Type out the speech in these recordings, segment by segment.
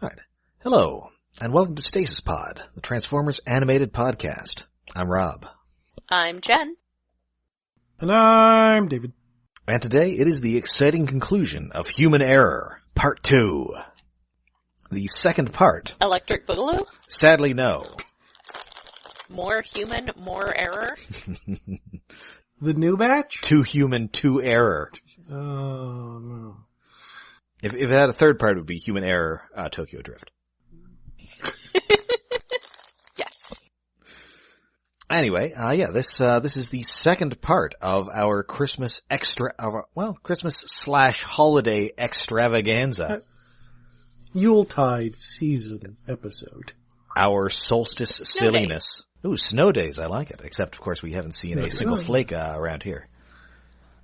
All right. Hello, and welcome to Stasis Pod, the Transformers animated podcast. I'm Rob. I'm Jen. And I'm David. And today it is the exciting conclusion of Human Error, Part 2. The second part. Electric Boogaloo? Sadly, no. More human, more error? The new batch? Too human, too error. Oh, no. If it had a third part, it would be Human Error, Tokyo Drift. Yes. Anyway, this is the second part of our Christmas Christmas/holiday extravaganza. Yuletide season episode. Our solstice Snow silliness. Ooh, snow days, I like it. Except, of course, we haven't seen a single flake around here.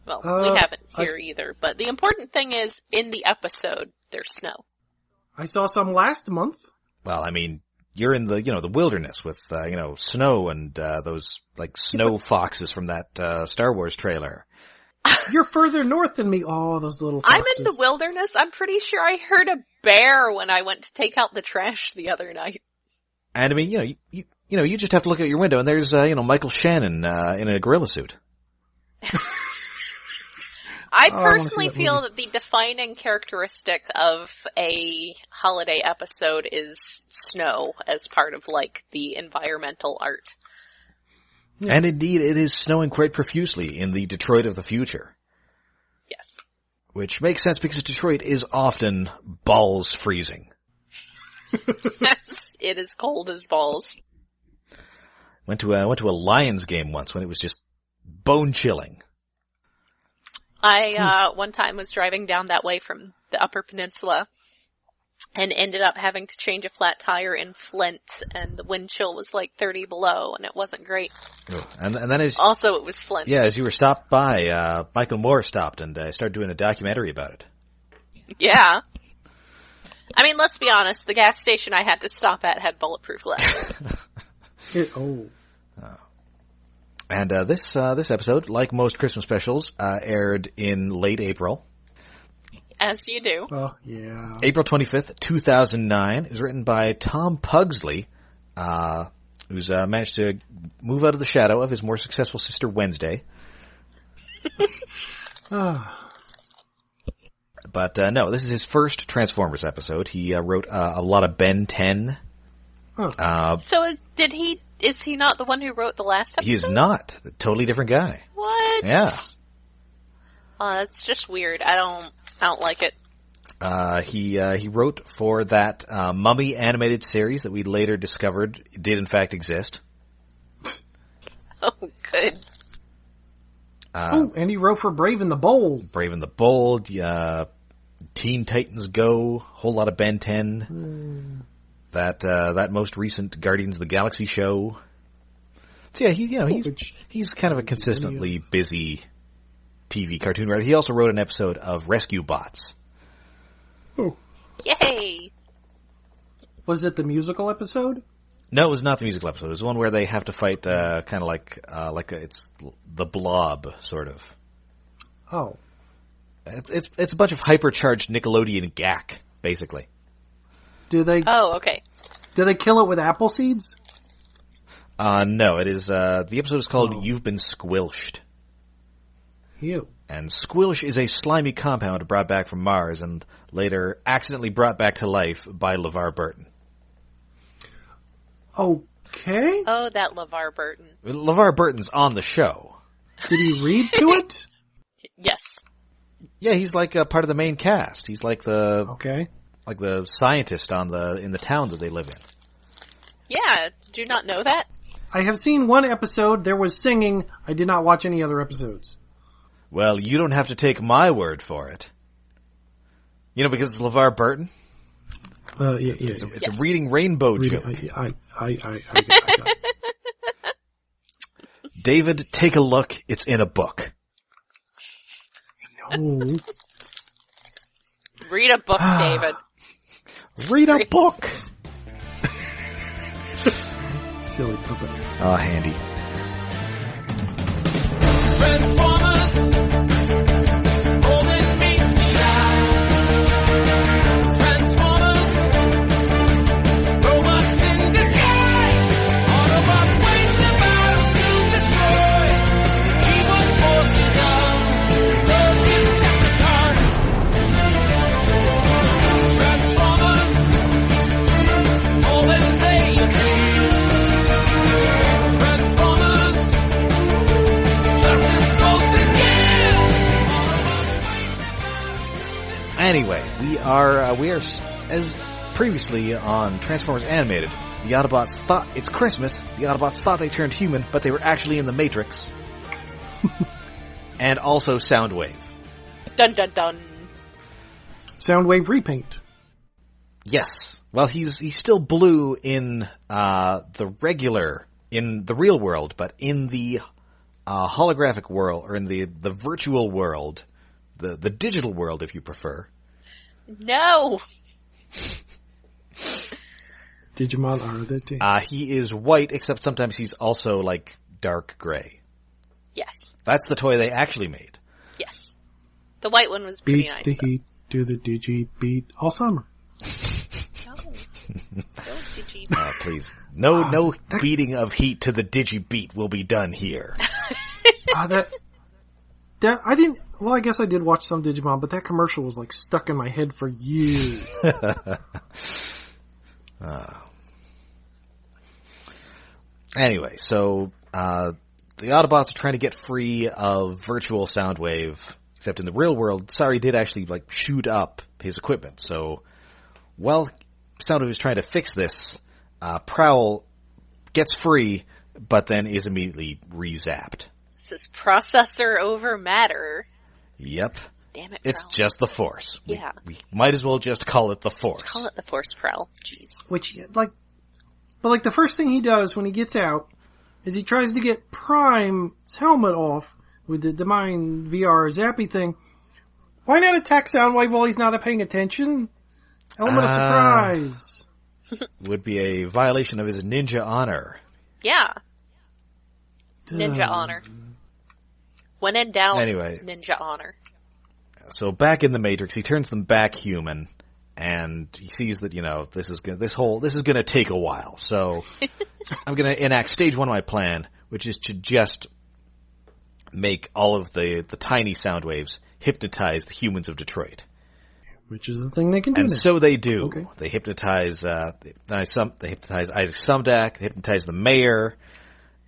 Well, we haven't here either, but the important thing is, in the episode, there's snow. I saw some last month. Well, I mean, you're in the, the wilderness with, snow and, those, snow foxes from that, Star Wars trailer. You're further north than me. Oh, those little foxes. I'm in the wilderness. I'm pretty sure I heard a bear when I went to take out the trash the other night. And I mean, you just have to look out your window and there's, Michael Shannon, in a gorilla suit. I personally feel that the defining characteristic of a holiday episode is snow as part of, the environmental art. Yeah. And indeed, it is snowing quite profusely in the Detroit of the future. Yes. Which makes sense because Detroit is often balls freezing. Yes, it is cold as balls. Went to a Lions game once when it was just bone chilling. I, one time was driving down that way from the Upper Peninsula and ended up having to change a flat tire in Flint, and the wind chill was 30 below, and it wasn't great. Oh, and then it was Flint. Yeah, as you were stopped by, Michael Moore stopped and started doing a documentary about it. Yeah. I mean, let's be honest, the gas station I had to stop at had bulletproof glass. And this episode, like most Christmas specials, aired in late April. As you do. Oh, yeah. April 25th, 2009. It was written by Tom Pugsley, who's managed to move out of the shadow of his more successful sister Wednesday. But no, this is his first Transformers episode. He wrote a lot of Ben 10. So is he not the one who wrote the last episode? He is not. A totally different guy. What? Yeah. That's just weird. I don't like it. He wrote for that, Mummy animated series that we later discovered did in fact exist. Oh, good. And he wrote for Brave and the Bold. Brave and the Bold, Teen Titans Go, whole lot of Ben 10. That most recent Guardians of the Galaxy show. So yeah, he's kind of a consistently busy TV cartoon writer. He also wrote an episode of Rescue Bots. Oh. Yay! Was it the musical episode? No, it was not the musical episode. It was one where they have to fight, kind of it's the Blob, sort of. Oh. It's a bunch of hypercharged Nickelodeon gack, basically. Oh, okay. Do they kill it with apple seeds? No, it is, the episode is called You've Been Squilched. Ew. And squilch is a slimy compound brought back from Mars and later accidentally brought back to life by LeVar Burton. Okay. Oh, that LeVar Burton. LeVar Burton's on the show. Did he read to it? Yes. Yeah, he's like a part of the main cast. He's like the... Okay. Like the scientist in the town that they live in. Yeah, did you not know that? I have seen one episode. There was singing. I did not watch any other episodes. Well, you don't have to take my word for it. Because it's LeVar Burton. It's a Reading Rainbow joke. I David, take a look. It's in a book. No. Read a book, David. Read a book. Silly puppet. Oh, handy. Transformers, holding me tonight. Transformers, Anyway, we are as previously on Transformers Animated. The Autobots thought it's Christmas. The Autobots thought they turned human, but they were actually in the Matrix. And also Soundwave. Dun dun dun. Soundwave repaint. Yes. Well, he's still blue in the real world, but in the holographic world, or in the virtual world, the digital world, if you prefer. No. Digimon are the team. He is white, except sometimes he's also like dark gray. Yes. That's the toy they actually made. Yes. The white one was pretty nice. Beat the heat, do the digi beat all summer. No. No digi. Please. No beating of heat to the digi beat will be done here. I didn't. Well, I guess I did watch some Digimon, but that commercial was like stuck in my head for years. Anyway, so the Autobots are trying to get free of virtual Soundwave, except in the real world, Sari did actually like shoot up his equipment. So while Soundwave is trying to fix this, Powell gets free, but then is immediately re-zapped. This is processor over matter. Yep. Damn it, It's Prowl. just the Force. Yeah. We might as well just call it the Force. Just call it the Force Prowl. Jeez. Which, but the first thing he does when he gets out is he tries to get Prime's helmet off with the Mind VR Zappy thing. Why not attack Soundwave while he's not paying attention? Element of surprise. Would be a violation of his ninja honor. Yeah. Ninja honor. When in doubt, Anyway. ninja honor. So back in the Matrix, he turns them back human, and he sees that, this is gonna take a while. So I'm gonna enact stage one of my plan, which is to just make all of the tiny sound waves hypnotize the humans of Detroit. Which is the thing they can do. And now. so they do. Okay. They hypnotize, they hypnotize Isaac Sumdac, they hypnotize the mayor,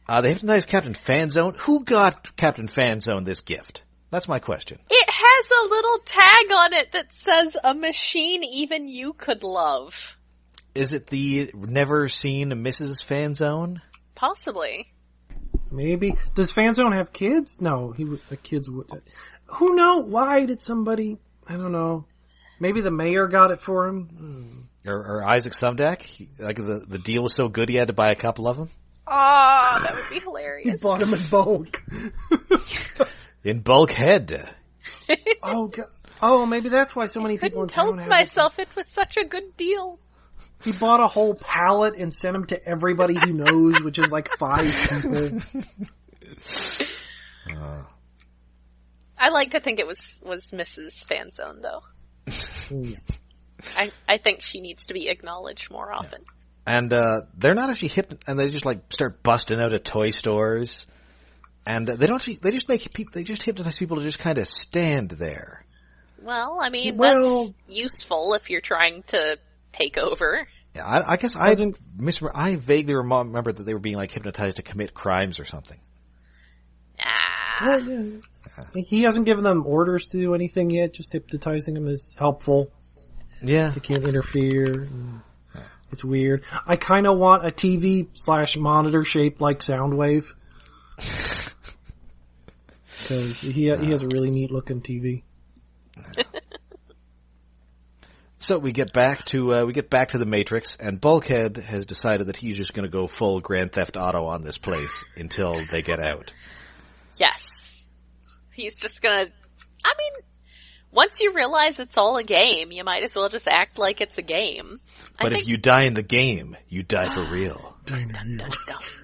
they hypnotize Captain Fanzone. Who got Captain Fanzone this gift? That's my question. It has a little tag on it that says, a machine even you could love. Is it the never seen Mrs. Fanzone? Possibly. Maybe. Does Fanzone have kids? No, the kids would. Who knows? Why did somebody, I don't know. Maybe the mayor got it for him? Or Isaac Sumdac? Like the deal was so good he had to buy a couple of them? Ah, that would be He hilarious. bought him in bulk. In bulkhead. Oh, God. Oh, maybe that's why so many people in Couldn't town help have myself. It was such a good deal. He bought a whole pallet and sent them to everybody he knows, which is like 5 people. I like to think it was Mrs. Fanzone, though. Yeah. I think she needs to be acknowledged more often. And they're not actually and they just like start busting out of toy stores. And they don't actually, they just hypnotize people to just kind of stand there. Well, I mean, Well- that's useful if you're trying to take over. Yeah, I guess I vaguely remember that they were being like hypnotized to commit crimes or something. Ah. Well, yeah. He hasn't given them orders to do anything yet, just hypnotizing them is helpful. Yeah. They can't interfere. It's weird. I kind of want a TV/monitor shaped like Soundwave. Because he has a really neat looking TV. So we get back to the Matrix, and Bulkhead has decided that he's just going to go full Grand Theft Auto on this place until they get out. Yes. He's just gonna... I mean, once you realize it's all a game, you might as well just act like it's a game. But if you die in the game, you die for real. That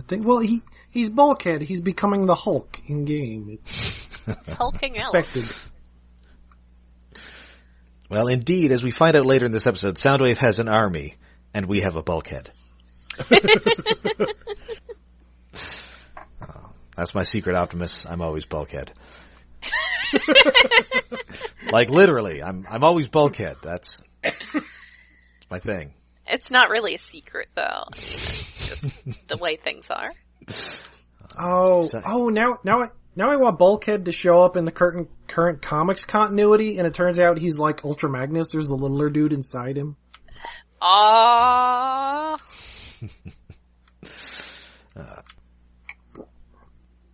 thing. Well, he's Bulkhead. He's becoming the Hulk in game. It's hulking out. Expected. Well, indeed, as we find out later in this episode, Soundwave has an army, and we have a Bulkhead. That's my secret, Optimus. I'm always Bulkhead. Like literally, I'm always Bulkhead. That's my thing. It's not really a secret, though. I mean, it's just the way things are. Now Now I want Bulkhead to show up in the current comics continuity, and it turns out he's like Ultra Magnus. There's the littler dude inside him.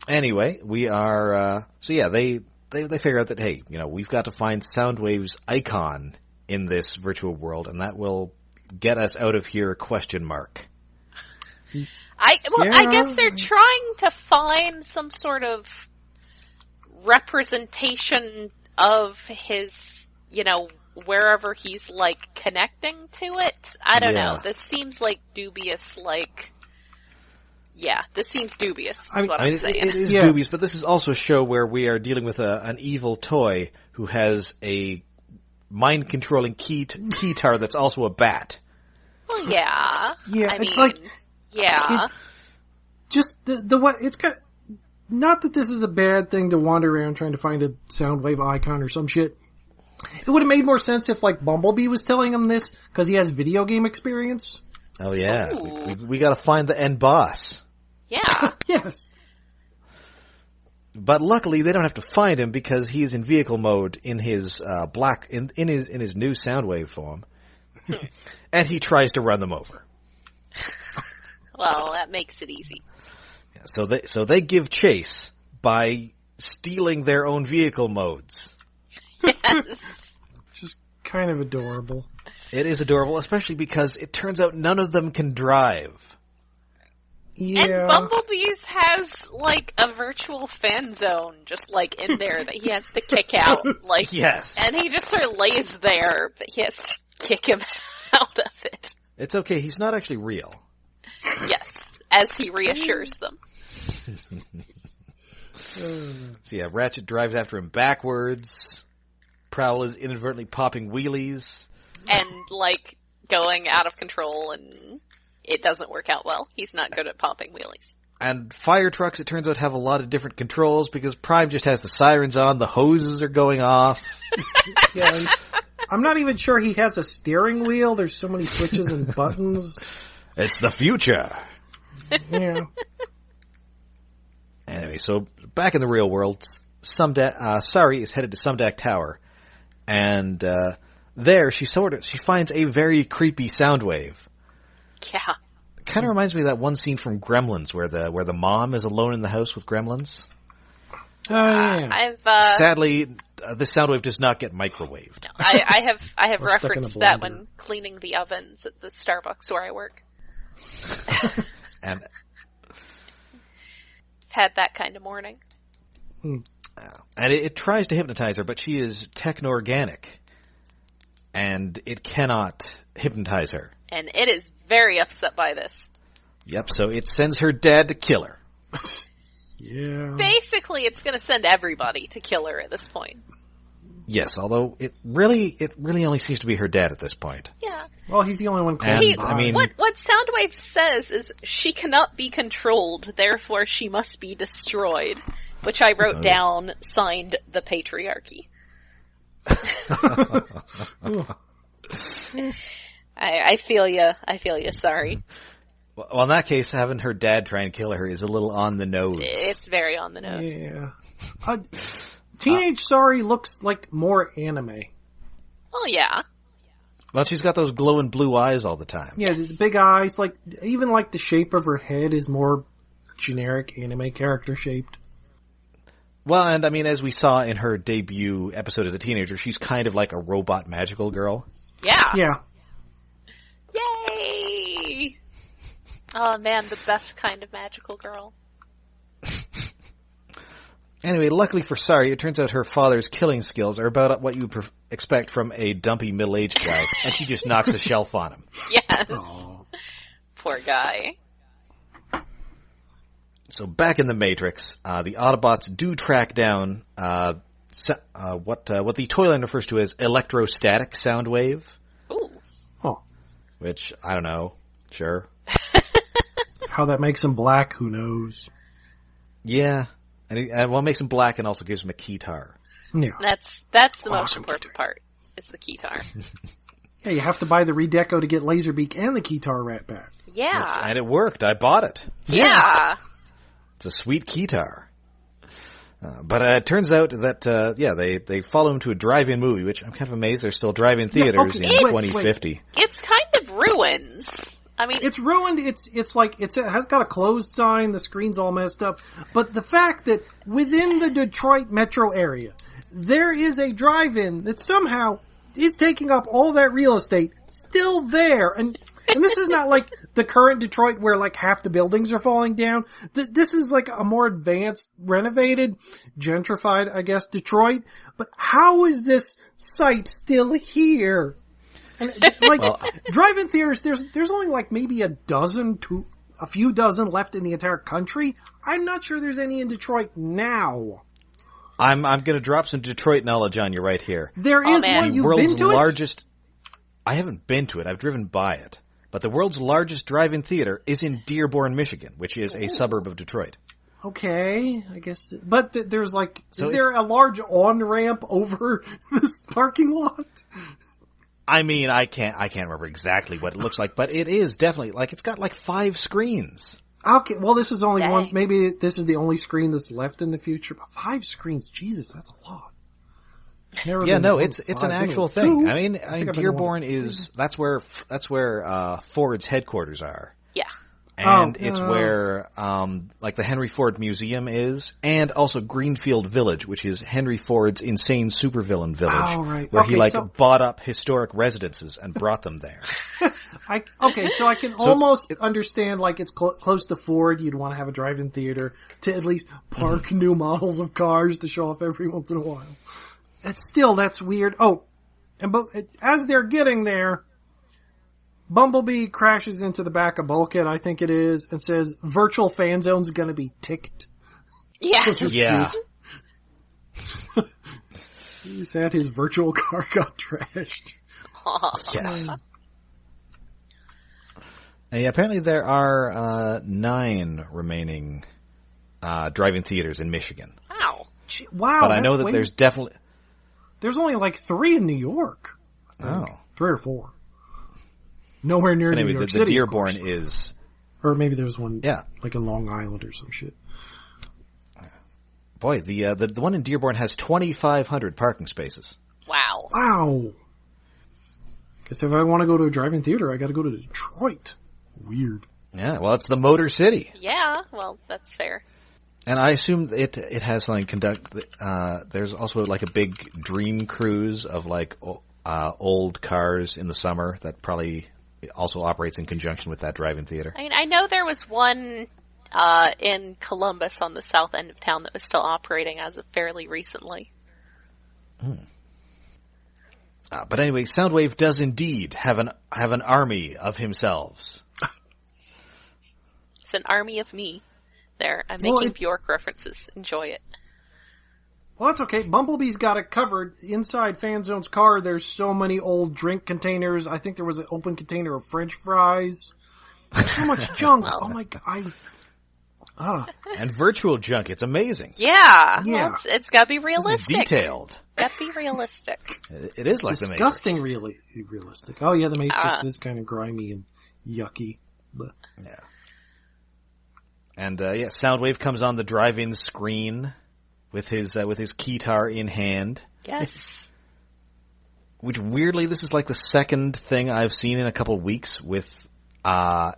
Anyway, we are, they figure out that, hey, we've got to find Soundwave's icon in this virtual world, and that will get us out of here, ? I guess they're trying to find some sort of representation of his, wherever he's, like, connecting to it. I don't know. This seems, like, dubious, like... Yeah, this seems dubious, is what I'm saying. It is dubious, but this is also a show where we are dealing with an evil toy who has a mind-controlling keytar that's also a bat. Well, yeah. Yeah, just the way, it's kind of, not that this is a bad thing to wander around trying to find a Soundwave icon or some shit. It would have made more sense if, like, Bumblebee was telling him this, because he has video game experience. Oh, yeah. We gotta find the end boss. Yeah. Yes. But luckily, they don't have to find him because he's in vehicle mode in his in his new Soundwave form, and he tries to run them over. Well, that makes it easy. Yeah, so they give chase by stealing their own vehicle modes. Yes. Which is kind of adorable. It is adorable, especially because it turns out none of them can drive. Yeah. And Bumblebee's has, like, a virtual fan zone just, like, in there that he has to kick out. Like, yes. And he just sort of lays there, but he has to kick him out of it. It's okay, he's not actually real. Yes, as he reassures them. So yeah, Ratchet drives after him backwards. Prowl is inadvertently popping wheelies. And, like, going out of control, and it doesn't work out well. He's not good at popping wheelies. And fire trucks, it turns out, have a lot of different controls because Prime just has the sirens on, the hoses are going off. Yeah, I'm not even sure he has a steering wheel. There's so many switches and buttons. It's the future. Yeah. Anyway, so back in the real world, Sari is headed to Sumdac Tower, and there she finds a very creepy Soundwave. Yeah. Kind of reminds me of that one scene from Gremlins where the mom is alone in the house with Gremlins. Yeah. Sadly, this Soundwave does not get microwaved. No, I have referenced that when cleaning the ovens at the Starbucks where I work. And had that kind of morning. And it tries to hypnotize her, but she is techno-organic, and it cannot hypnotize her. And it is very upset by this. Yep, so it sends her dad to kill her. Yeah. Basically, it's going to send everybody to kill her at this point. Yes, although it really only seems to be her dad at this point. Yeah. Well, he's the only one close by. I mean, what Soundwave says is she cannot be controlled, therefore she must be destroyed. Which I wrote down, signed the patriarchy. I feel ya. Sorry. Well, in that case, having her dad try and kill her is a little on the nose. It's very on the nose. Yeah. Teenage Sari looks like more anime. Oh, yeah. Well, she's got those glowing blue eyes all the time. Yeah, the big eyes, like, even like the shape of her head is more generic anime character shaped. Well, and I mean, as we saw in her debut episode as a teenager, she's kind of like a robot magical girl. Yeah. Yeah. Yay! Oh man, the best kind of magical girl. Anyway, luckily for Sari, it turns out her father's killing skills are about what you would expect from a dumpy middle-aged guy, and she just knocks a shelf on him. Yes. Aww. Poor guy. So back in the Matrix, the Autobots do track down what the Toyland refers to as electrostatic Soundwave. Ooh. Oh. Which, I don't know. Sure. How that makes him black, who knows? Yeah. And what makes him black and also gives him a keytar. Yeah. That's the most important part, is the keytar. Yeah, you have to buy the redeco to get Laserbeak and the keytar rat back. Yeah. And it worked. I bought it. Yeah. It's a sweet keytar. But it turns out that, they follow him to a drive-in movie, which I'm kind of amazed there's still drive-in theaters in 2050. Wait. It's kind of ruins. I mean, it's ruined. It's like it has got a closed sign. The screen's all messed up. But the fact that within the Detroit metro area, there is a drive-in that somehow is taking up all that real estate, still there, and this is not like the current Detroit where like half the buildings are falling down. This is like a more advanced, renovated, gentrified, I guess, Detroit. But how is this site still here? And like drive-in theaters, there's only like maybe a few dozen left in the entire country. I'm not sure there's any in Detroit now. I'm going to drop some Detroit knowledge on you right here. There is one. You've been to it? I haven't been to it. I've driven by it. But the world's largest drive-in theater is in Dearborn, Michigan, which is a suburb of Detroit. Okay, I guess. But there's like, is there a large on-ramp over this parking lot? I mean, I can't remember exactly what it looks like, but it is definitely, like, it's got like 5 screens. Okay, well this is only one, maybe this is the only screen that's left in the future, but 5 screens, Jesus, that's a lot. It's an actual thing. I mean Dearborn is, that's where Ford's headquarters are. Yeah. And it's where, like the Henry Ford Museum is, and also Greenfield Village, which is Henry Ford's insane supervillain village. Where he bought up historic residences and brought them there. So I can almost understand, like, it's close to Ford, you'd want to have a drive-in theater to at least park new models of cars to show off every once in a while. That's weird. But as they're getting there, Bumblebee crashes into the back of Bulkhead, I think it is, and says, virtual fan zone's gonna be ticked. Yeah. Yeah. He said his virtual car got trashed. Yes. And apparently there are 9 remaining drive-in theaters in Michigan. Wow. Wow. But I know that there's definitely... There's only like 3 in New York. I think. 3 or 4. Nowhere near New York City. The Dearborn is... Or maybe there's one like in Long Island or some shit. Boy, the one in Dearborn has 2,500 parking spaces. Wow. Guess if I want to go to a drive-in theater, I gotta go to Detroit. Weird. Yeah, well, it's the Motor City. Yeah, well, that's fair. And I assume it has like there's also like a big dream cruise of like old cars in the summer that probably also operates in conjunction with that drive-in theater. I mean, I know there was one in Columbus on the south end of town that was still operating as of fairly recently. But anyway, Soundwave does indeed have an army of himself. It's an army of me. There, I'm making Bjork references. Enjoy it. Well, that's okay. Bumblebee's got it covered. Inside Fanzone's car, there's so many old drink containers. I think there was an open container of French fries. There's so much junk. Oh my god. And virtual junk. It's amazing. Yeah. Well, it's gotta be realistic. It's detailed. Gotta be realistic. It is like disgusting the Matrix. Realistic. Oh yeah, the Matrix is kind of grimy and yucky. But. Yeah. And Soundwave comes on the drive-in screen with his keytar in hand. Yes. Which weirdly, this is like the second thing I've seen in a couple of weeks with a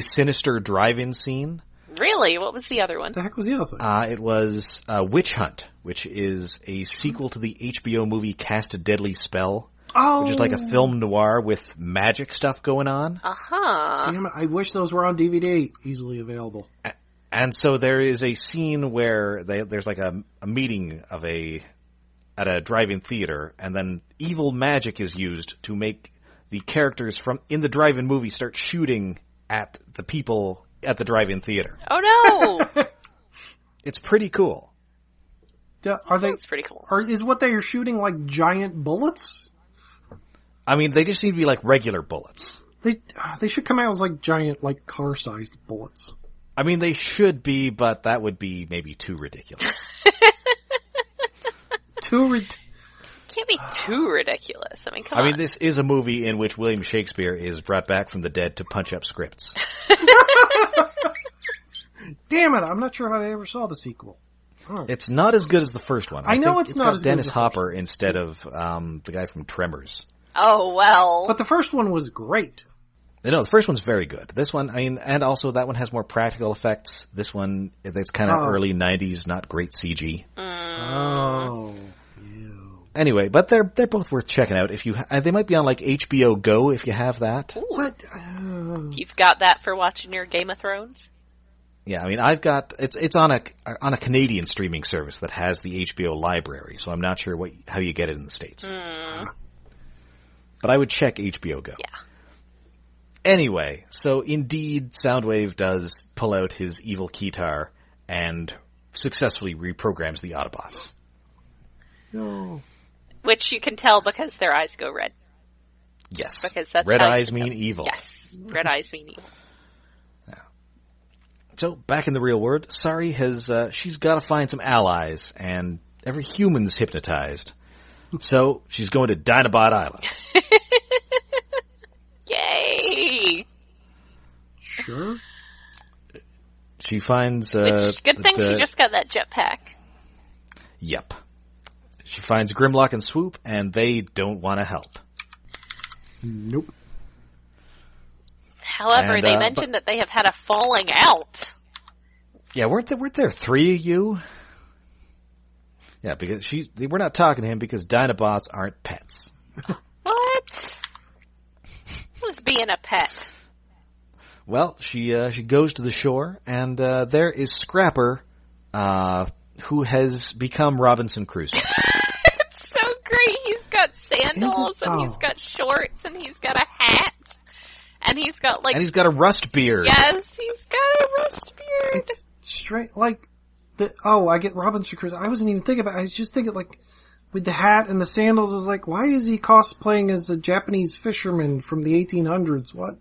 sinister drive-in scene. Really? What was the other one? What the heck was the other thing? It was Witch Hunt, which is a sequel to the HBO movie Cast a Deadly Spell. Oh. Which is like a film noir with magic stuff going on. Damn it, I wish those were on DVD, easily available. And so there is a scene where there's like a meeting at a drive-in theater, and then evil magic is used to make the characters in the drive-in movie start shooting at the people at the drive-in theater. Oh no! It's pretty cool. That's pretty cool. Is what they are shooting like giant bullets? I mean, they just need to be like regular bullets. They should come out as like giant, like car-sized bullets. I mean, they should be, but that would be maybe too ridiculous. Can't be too ridiculous. I mean, come on. I mean, this is a movie in which William Shakespeare is brought back from the dead to punch up scripts. Damn it! I'm not sure how I ever saw the sequel. It's not as good as the first one. I know think it's not got as good Dennis as the Hopper instead of the guy from Tremors. Oh, well. But the first one was great. No, the first one's very good. This one, and also that one has more practical effects. This one, it's kind of early 90s, not great CG. Oh. Anyway, but they're both worth checking out. If you, they might be on like HBO Go if you have that. Ooh. What? You've got that for watching your Game of Thrones? Yeah, I've got it's on a Canadian streaming service that has the HBO library, so I'm not sure how you get it in the States. But I would check HBO Go. Yeah. Anyway, so indeed, Soundwave does pull out his evil keytar and successfully reprograms the Autobots. No. Which you can tell because their eyes go red. Yes. Because that's red how eyes you mean know. evil. Yes. Red eyes mean evil. Yeah. So, back in the real world, Sari she's gotta find some allies, and every human's hypnotized. So, she's going to Dinobot Island. Yay! Sure. She finds, Which, good thing she just got that jetpack. Yep. She finds Grimlock and Swoop, and they don't want to help. Nope. However, they mentioned that they have had a falling out. Yeah, weren't there three of you? Yeah, because we're not talking to him because Dinobots aren't pets. What? Who's being a pet? Well, she goes to the shore, and there is Scrapper, who has become Robinson Crusoe. It's so great. He's got sandals, and he's got shorts, and he's got a hat, and he's got and he's got a rust beard. Yes, he's got a rust beard. It's straight I get Robinson Crusoe. I wasn't even thinking about it. I was just thinking with the hat and the sandals, I was like, why is he cosplaying as a Japanese fisherman from the 1800s? What?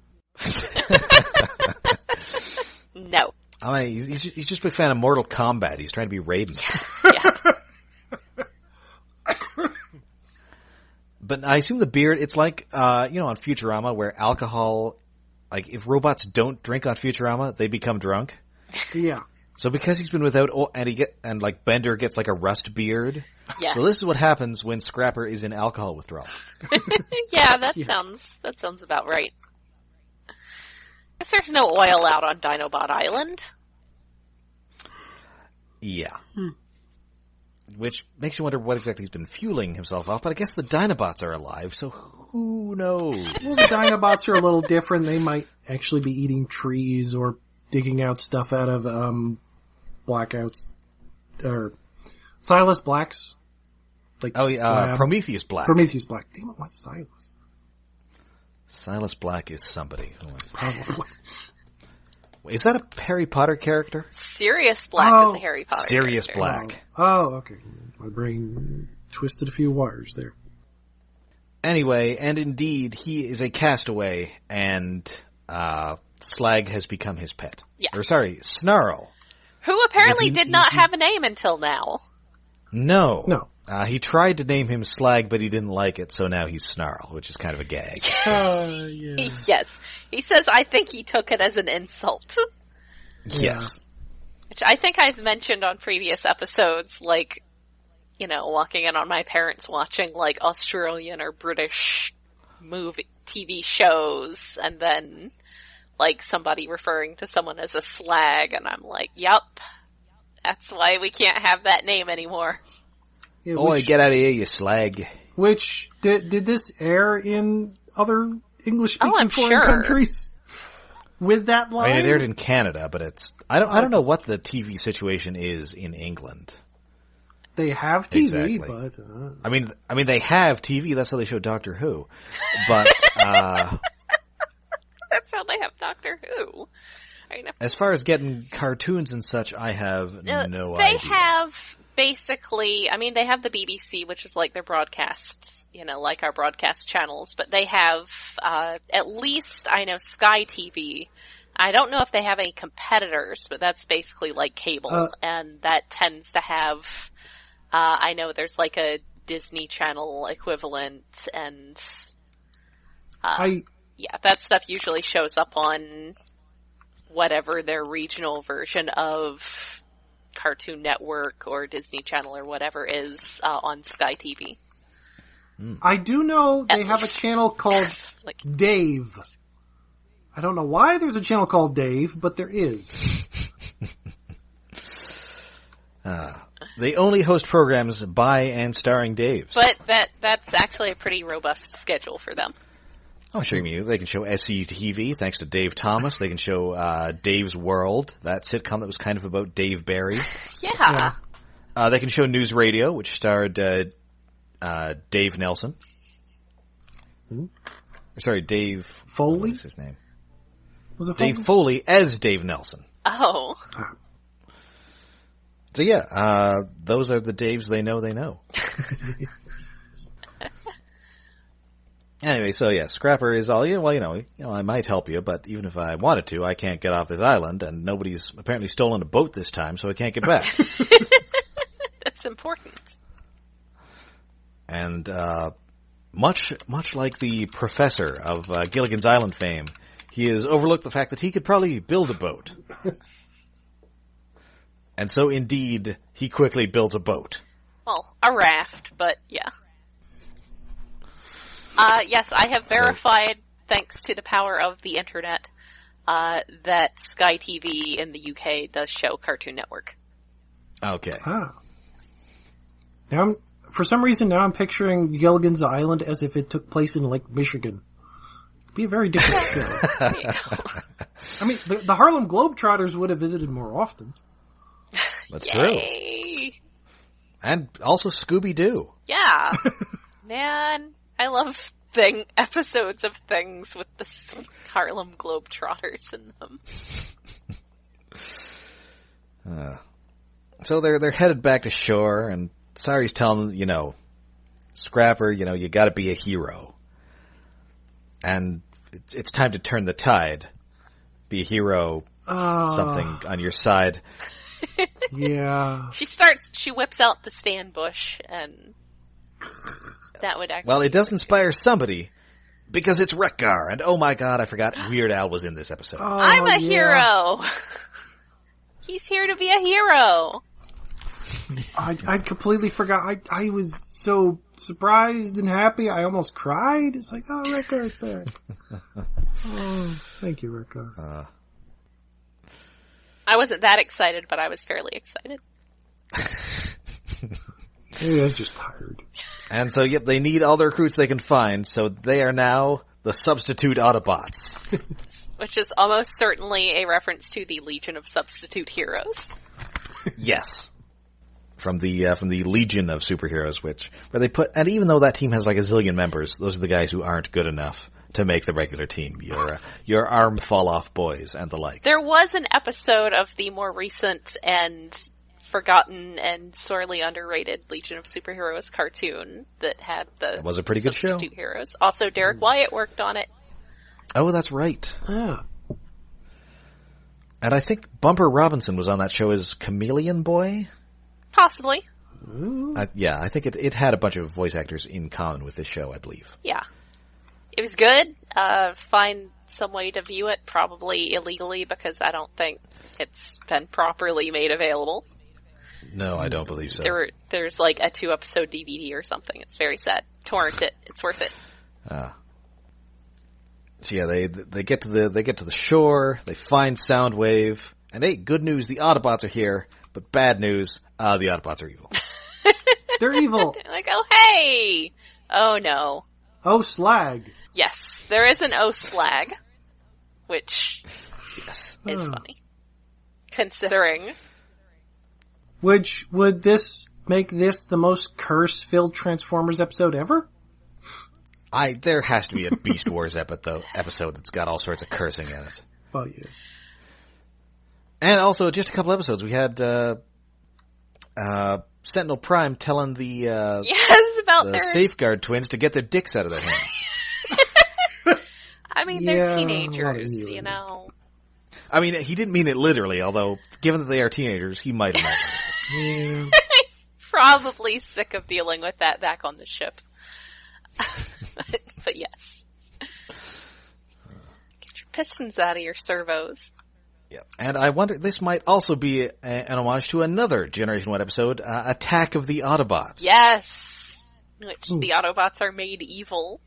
No. He's just a big fan of Mortal Kombat. He's trying to be Raiden. Yeah. But I assume the beard, it's like, on Futurama where alcohol, like if robots don't drink on Futurama, they become drunk. Yeah. So because he's been without, and Bender gets like a rust beard. Yeah. So this is what happens when Scrapper is in alcohol withdrawal. Yeah, that sounds about right. Guess there's no oil out on Dinobot Island. Yeah. Which makes you wonder what exactly he's been fueling himself off, but I guess the Dinobots are alive, so who knows? Well, the Dinobots are a little different. They might actually be eating trees or digging out stuff out of, blackouts. Or Silas Blacks. Prometheus Black. Prometheus Black. Damn it, what's Silas? Silas Black is somebody. Probably. Is that a Harry Potter character? Sirius Black is a Harry Potter Sirius character. Black. Oh, okay. My brain twisted a few wires there. Anyway, and indeed, he is a castaway, and Slag has become his pet. Yeah. Or sorry, Snarl. Who apparently did not have a name until now. No. He tried to name him Slag, but he didn't like it, so now he's Snarl, which is kind of a gag. Yeah. Yes. He says, I think he took it as an insult. Yes. Which I think I've mentioned on previous episodes, walking in on my parents watching, Australian or British TV shows, and then, somebody referring to someone as a slag, and I'm like, yup, that's why we can't have that name anymore. Yeah, get out of here, you slag. Which, did this air in other English-speaking foreign sure. countries? With that line? It aired in Canada, but I don't know what the TV situation is in England. They have TV, exactly. But... I mean, they have TV, that's how they show Doctor Who. But, That's how they have Doctor Who. As far as getting cartoons and such, I have no idea. They have... Basically, they have the BBC, which is their broadcasts, like our broadcast channels, but they have, at least, I know, Sky TV. I don't know if they have any competitors, but that's basically like cable, and that tends to have, I know there's a Disney Channel equivalent, and, that stuff usually shows up on whatever their regional version of Cartoon Network or Disney Channel or whatever is on Sky TV. I do know they have a channel called Dave. I don't know why there's a channel called Dave, but there is. They only host programs by and starring Daves. But that's actually a pretty robust schedule for them. I'll show you. They can show SCTV, thanks to Dave Thomas. They can show Dave's World, that sitcom that was kind of about Dave Barry. Yeah. They can show News Radio, which starred Dave Nelson. Sorry, Dave Foley? What's his name? Was it Foley? Dave Foley as Dave Nelson. Oh. So yeah, those are the Daves they know. Anyway, so yeah, Scrapper is all, I might help you, but even if I wanted to, I can't get off this island, and nobody's apparently stolen a boat this time, so I can't get back. That's important. And, much like the professor of Gilligan's Island fame, he has overlooked the fact that he could probably build a boat. And so, indeed, he quickly built a boat. Well, a raft, but yeah. Yes, I have verified, thanks to the power of the internet, that Sky TV in the UK does show Cartoon Network. Okay. Now, for some reason, I'm picturing Gilligan's Island as if it took place in Lake Michigan. It'd be a very different show. I mean, the Harlem Globetrotters would have visited more often. That's Yay. true. And also Scooby-Doo. Yeah. Man, I love episodes of things with the Harlem Globetrotters in them. So they're headed back to shore, and Sari's telling them, Scrapper, you gotta be a hero. And it's time to turn the tide. Be a hero, something on your side. Yeah. She whips out the Stan Bush, and that would actually... Well, it does inspire somebody, because it's Wreck-Gar, and oh my god, I forgot Weird Al was in this episode. I'm a hero! He's here to be a hero! I completely forgot. I was so surprised and happy, I almost cried. It's like, oh, Wreck-Gar's back. Oh, thank you, Wreck-Gar. I wasn't that excited, but I was fairly excited. Maybe I was just tired. And so, yep, they need all the recruits they can find, so they are now the substitute Autobots. Which is almost certainly a reference to the Legion of Substitute Heroes. Yes. From the Legion of Superheroes, where they put, and even though that team has like a zillion members, those are the guys who aren't good enough to make the regular team. Your arm fall off boys and the like. There was an episode of the more recent and forgotten and sorely underrated Legion of Superheroes cartoon that had that was a pretty good show. Substitute Heroes. Also, Derek Wyatt worked on it. Oh, that's right. Yeah. And I think Bumper Robinson was on that show as Chameleon Boy? Possibly. Yeah, I think it had a bunch of voice actors in common with this show, I believe. Yeah. It was good. Find some way to view it, probably illegally, because I don't think it's been properly made available. No, I don't believe so. There's like a 2-episode DVD or something. It's very sad. Torrent it. It's worth it. So yeah, they get to the shore, they find Soundwave, and hey, good news, the Autobots are here, but bad news, the Autobots are evil. They're evil. Like, oh hey! Oh no. Oh slag. Yes, there is an O slag, which yes. is funny. Considering. Which, would this make this the most curse-filled Transformers episode ever? There has to be a Beast Wars episode that's got all sorts of cursing in it. Well, yeah. And also, just a couple episodes, we had Sentinel Prime telling the their Safeguard twins to get their dicks out of their hands. I mean, they're teenagers, you know. I mean, he didn't mean it literally, although, given that they are teenagers, he might have meant it. Yeah. He's probably sick of dealing with that back on the ship. But yes. Get your pistons out of your servos. Yeah, and I wonder, this might also be an homage to another Generation 1 episode, Attack of the Autobots. Yes! Which the Autobots are made evil.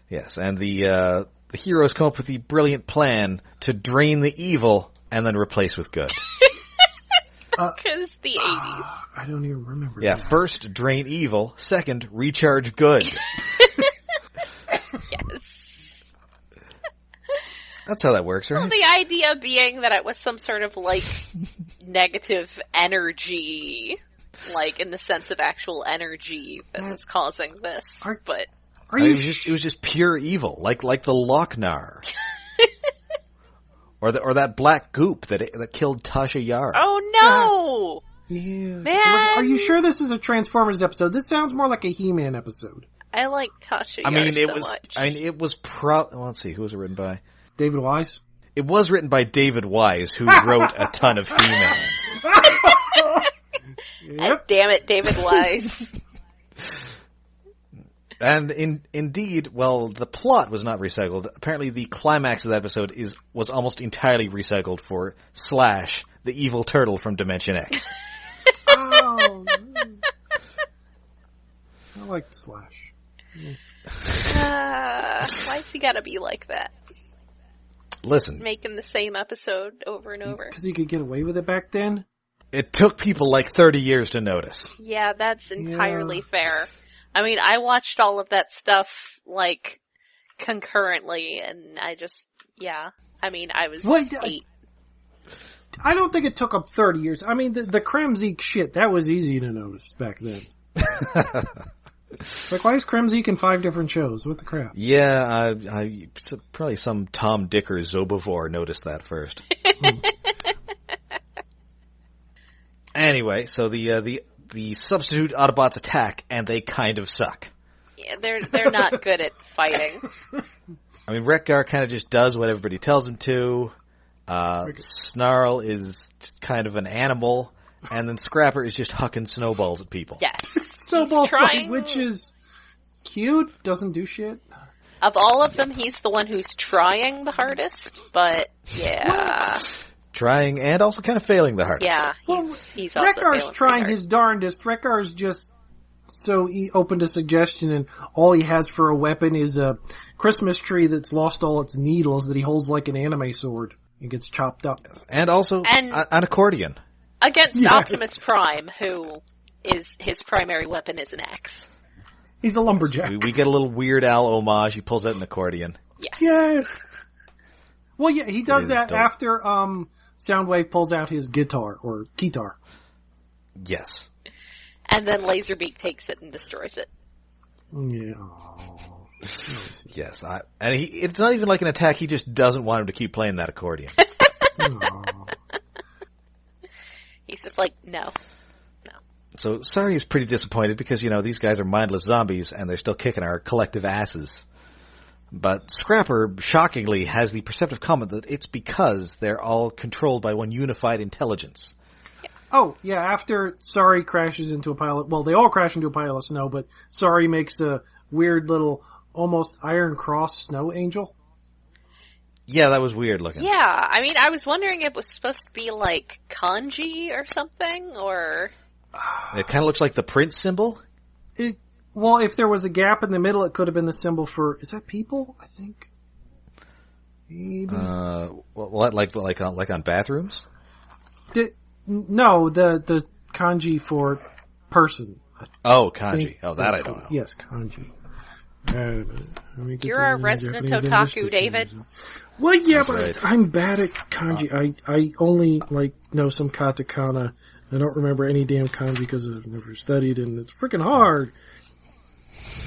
Yes, and the heroes come up with the brilliant plan to drain the evil and then replace with good. Because the 80s. I don't even remember Yeah, that. first, drain evil. Second, recharge good. Yes. That's how that works, right? Well, the idea being that it was some sort of, like, negative energy, like, in the sense of actual energy that was causing this, but... It was just pure evil, like the Lochnar. Or that black goop that killed Tasha Yar. Oh no! Yeah. Man! Are you sure this is a Transformers episode? This sounds more like a He-Man episode. I like Tasha Yar much. it was let's see, who was it written by? David Wise? It was written by David Wise, who wrote a ton of He-Man. Yep. Damn it, David Wise. And indeed, well, the plot was not recycled. Apparently the climax of that episode was almost entirely recycled for Slash, the evil turtle from Dimension X. Oh. I like Slash. Why's he gotta be like that? Listen. Making the same episode over and over. Because he could get away with it back then? It took people like 30 years to notice. Yeah, that's entirely fair. I mean, I watched all of that stuff, like, concurrently, and I just, I mean, I was 8. I don't think it took up 30 years. I mean, the Kremzik shit, that was easy to notice back then. Like, why is Kremzik in 5 different shows? What the crap? Yeah, probably some Tom, Dick, or Zobivore noticed that first. Anyway, so the substitute Autobots attack, and they kind of suck. Yeah, they're not good at fighting. I mean, Wreck-Gar kind of just does what everybody tells him to. Snarl is just kind of an animal, and then Scrapper is just hucking snowballs at people. Yes. Snowball fight, which is cute, doesn't do shit. Of all of them, he's the one who's trying the hardest, but yeah. Trying and also kind of failing the hardest. Yeah, he's also Wreck-Gar's failing trying hard. his darndest. Wreck-Gar's just so open to suggestion, and all he has for a weapon is a Christmas tree that's lost all its needles that he holds like an anime sword and gets chopped up. And also an accordion. Against Optimus Prime, who is his primary weapon is an axe. He's a lumberjack. We get a little Weird Al homage. He pulls out an accordion. Yes. Well, yeah, he does that after Soundwave pulls out his guitar or keytar. Yes. And then Laserbeak takes it and destroys it. Yeah. Yes. It's not even like an attack. He just doesn't want him to keep playing that accordion. He's just like, no. So Sari is pretty disappointed because, these guys are mindless zombies and they're still kicking our collective asses. But Scrapper, shockingly, has the perceptive comment that it's because they're all controlled by one unified intelligence. Yeah. Oh, yeah, after Sari crashes into a pile of... Well, they all crash into a pile of snow, but Sari makes a weird little, almost Iron Cross snow angel. Yeah, that was weird looking. Yeah, I mean, I was wondering if it was supposed to be like kanji or something, or... It kind of looks like the Prince symbol. Well, if there was a gap in the middle, it could have been the symbol for... Is that people? I think. Maybe. Like on bathrooms? No, the kanji for person. Oh, kanji. Oh, that I don't know. Yes, kanji. You're a resident otaku, David. Well, yeah, That's but right. I'm bad at kanji. I only, know some katakana. I don't remember any damn kanji because I've never studied, and it's freaking hard.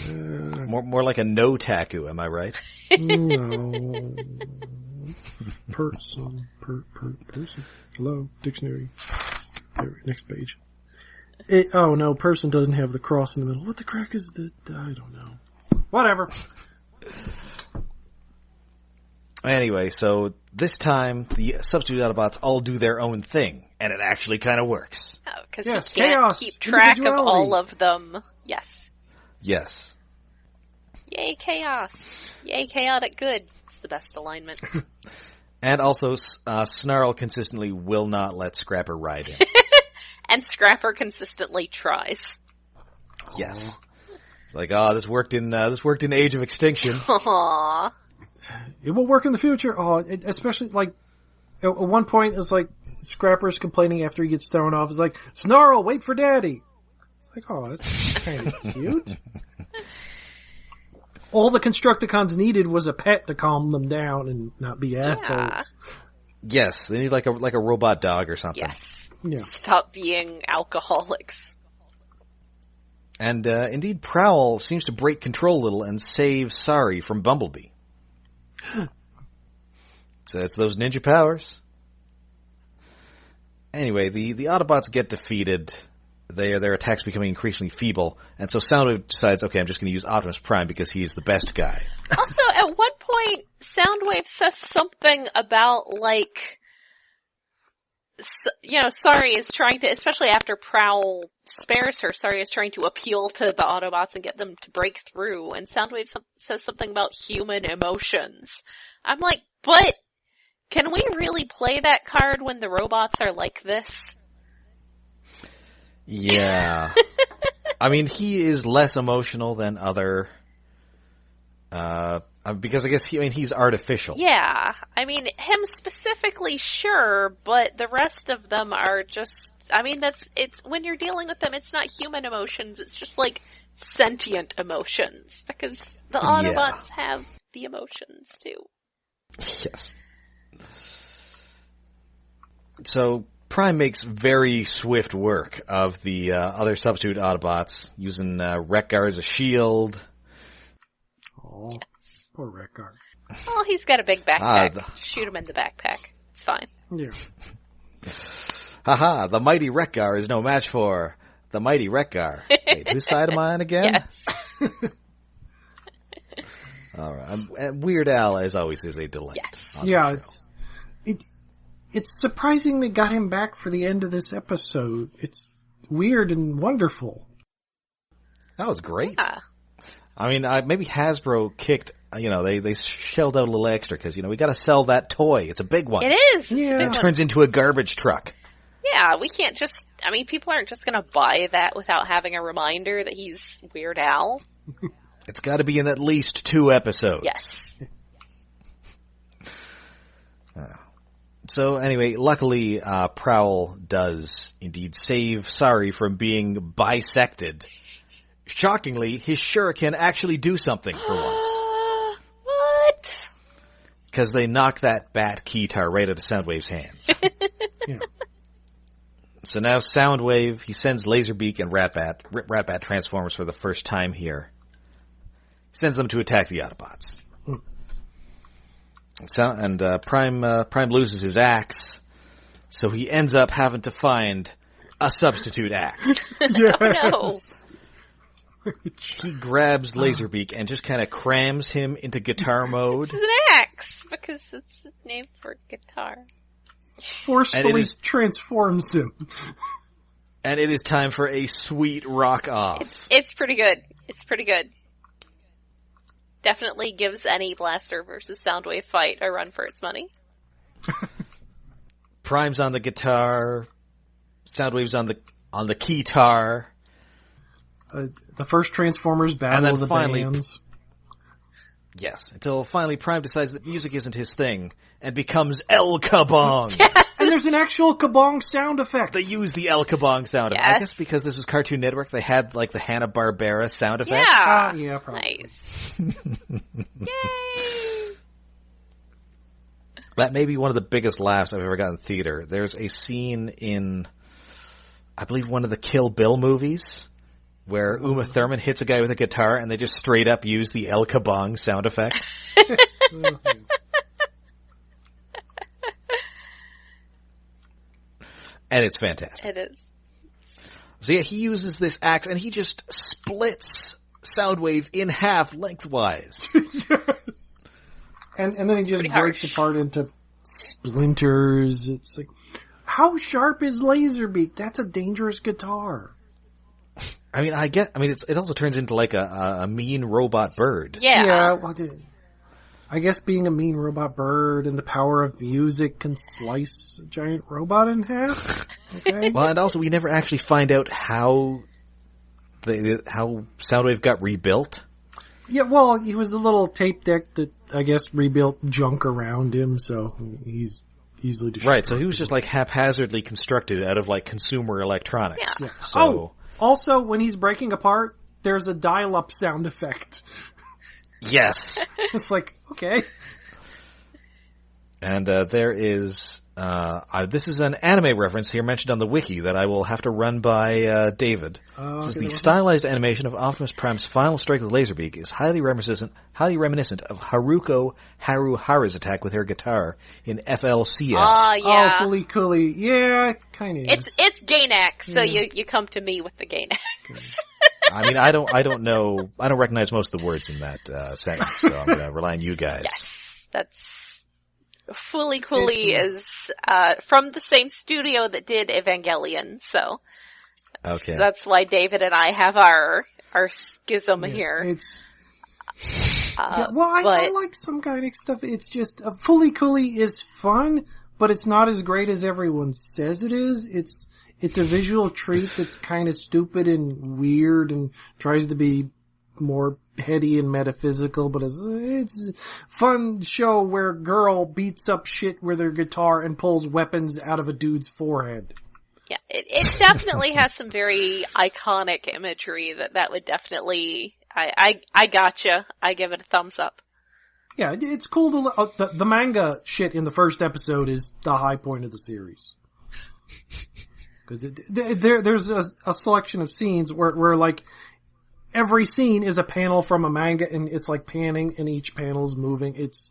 More like a no-taku, am I right? No. Person. Person. Hello, dictionary. There, next page. Oh no, person doesn't have the cross in the middle. What the crack is the... I don't know. Whatever. Anyway, so this time the substitute Autobots all do their own thing, and it actually kind of works. Oh, because Yes, you can't chaos, keep track of individuality. all of them. Yes. Yes. Yay, chaos. Yay, chaotic good. It's the best alignment. And also, Snarl consistently will not let Scrapper ride him. And Scrapper consistently tries. Yes. It's like, this worked in Age of Extinction. Aww. It will work in the future. Especially, like, at one point, it's like, Scrapper's complaining after he gets thrown off. It's like, Snarl, wait for Daddy. It's like, that's kind of cute. All the Constructicons needed was a pet to calm them down and not be assholes. Yes, they need like a robot dog or something. Yes. Yeah. Stop being alcoholics. And indeed, Prowl seems to break control a little and save Sari from Bumblebee. So it's those ninja powers. Anyway, the Autobots get defeated. Their attacks becoming increasingly feeble, and so Soundwave decides, okay, I'm just going to use Optimus Prime because he's the best guy. Also, at one point, Soundwave says something about, like, Sari is trying to, especially after Prowl spares her, Sari is trying to appeal to the Autobots and get them to break through, and Soundwave says something about human emotions. I'm like, but can we really play that card when the robots are like this? Yeah. I mean, he is less emotional than other, because I guess he's artificial. Yeah. I mean, him specifically, sure, but the rest of them are just, it's, when you're dealing with them, it's not human emotions, it's just like sentient emotions, because the Autobots have the emotions too. Yes. So, Prime makes very swift work of the other substitute Autobots, using Wreck-Gar as a shield. Oh, yes. Poor Wreck-Gar. Well, he's got a big backpack. Shoot him in the backpack. It's fine. Yeah. Haha, the mighty Wreck-Gar is no match for the mighty Wreck-Gar. Wait, whose side am I on again? Yes. All right. Weird Al, as always, is a delight. Yes. Yeah, it's surprising they got him back for the end of this episode. It's weird and wonderful. That was great. Yeah. I mean, maybe Hasbro kicked, they shelled out a little extra because, we got to sell that toy. It's a big one. It is. It's a big It turns into a garbage truck. Yeah, we can't just, people aren't just going to buy that without having a reminder that he's Weird Al. It's got to be in at least 2 episodes. Yes. So anyway, luckily, Prowl does indeed save Sari from being bisected. Shockingly, his shuriken actually do something for once. What? Because they knock that bat keytar right out of Soundwave's hands. Yeah. So now Soundwave, he sends Laserbeak and Ratbat Transformers for the first time here. He sends them to attack the Autobots. Prime loses his axe, so he ends up having to find a substitute axe. Yes. Oh, no. He grabs Laserbeak and just kind of crams him into guitar mode. It's an axe, because it's named for guitar. Forcefully transforms him. And it is time for a sweet rock off. It's pretty good. It's pretty good. Definitely gives any Blaster versus Soundwave fight a run for its money. Prime's on the guitar. Soundwave's on the keytar. The first Transformers battle and then of the finally, bands. Yes, until finally Prime decides that music isn't his thing and becomes El Kabong. Yes. And there's an actual kabong sound effect. They use the El Kabong sound effect. Yes. I guess because this was Cartoon Network, they had like the Hanna-Barbera sound effect. Yeah. Yeah, probably. Nice. Yay! That may be one of the biggest laughs I've ever got in theater. There's a scene in, I believe, one of the Kill Bill movies where Uma Thurman hits a guy with a guitar and they just straight up use the El Kabong sound effect. And it's fantastic. It is. So yeah, he uses this axe and he just splits Soundwave in half lengthwise. Yes. And then he just Pretty breaks harsh. apart into splinters. It's like, how sharp is Laserbeak? That's a dangerous guitar. I mean, it also turns into like a mean robot bird. Yeah. Well, I guess being a mean robot bird and the power of music can slice a giant robot in half. Okay. Well, and also we never actually find out how Soundwave got rebuilt. Yeah, well, he was the little tape deck that I guess rebuilt junk around him, so he's easily destroyed. Right, so he was just like haphazardly constructed out of like consumer electronics. Yeah. So, also when he's breaking apart, there's a dial-up sound effect. yes. It's like, okay. And there is this is an anime reference here mentioned on the wiki that I will have to run by David. This is the stylized animation of Optimus Prime's final strike with Laserbeak is highly reminiscent of Haruko Haruhara's attack with her guitar in FLCL. Yeah. Oh, Fully Cooley. Yeah, kind of is. It's Gainax, so you come to me with the Gainax. I mean, I don't know, I don't recognize most of the words in that sentence, so I'm gonna rely on you guys. Yes, that's... Fully Cooley is from the same studio that did Evangelion, so okay. That's why David and I have our schism here. It's I like some Gainax stuff. It's just Fully Cooley is fun, but it's not as great as everyone says it is. It's a visual treat that's kind of stupid and weird and tries to be more heady and metaphysical, but it's a fun show where a girl beats up shit with her guitar and pulls weapons out of a dude's forehead. Yeah, it definitely has some very iconic imagery that would definitely, I gotcha. I give it a thumbs up. Yeah, it's cool to, the manga shit in the first episode is the high point of the series. Cause there's a selection of scenes where like, every scene is a panel from a manga and it's like panning and each panel's moving. It's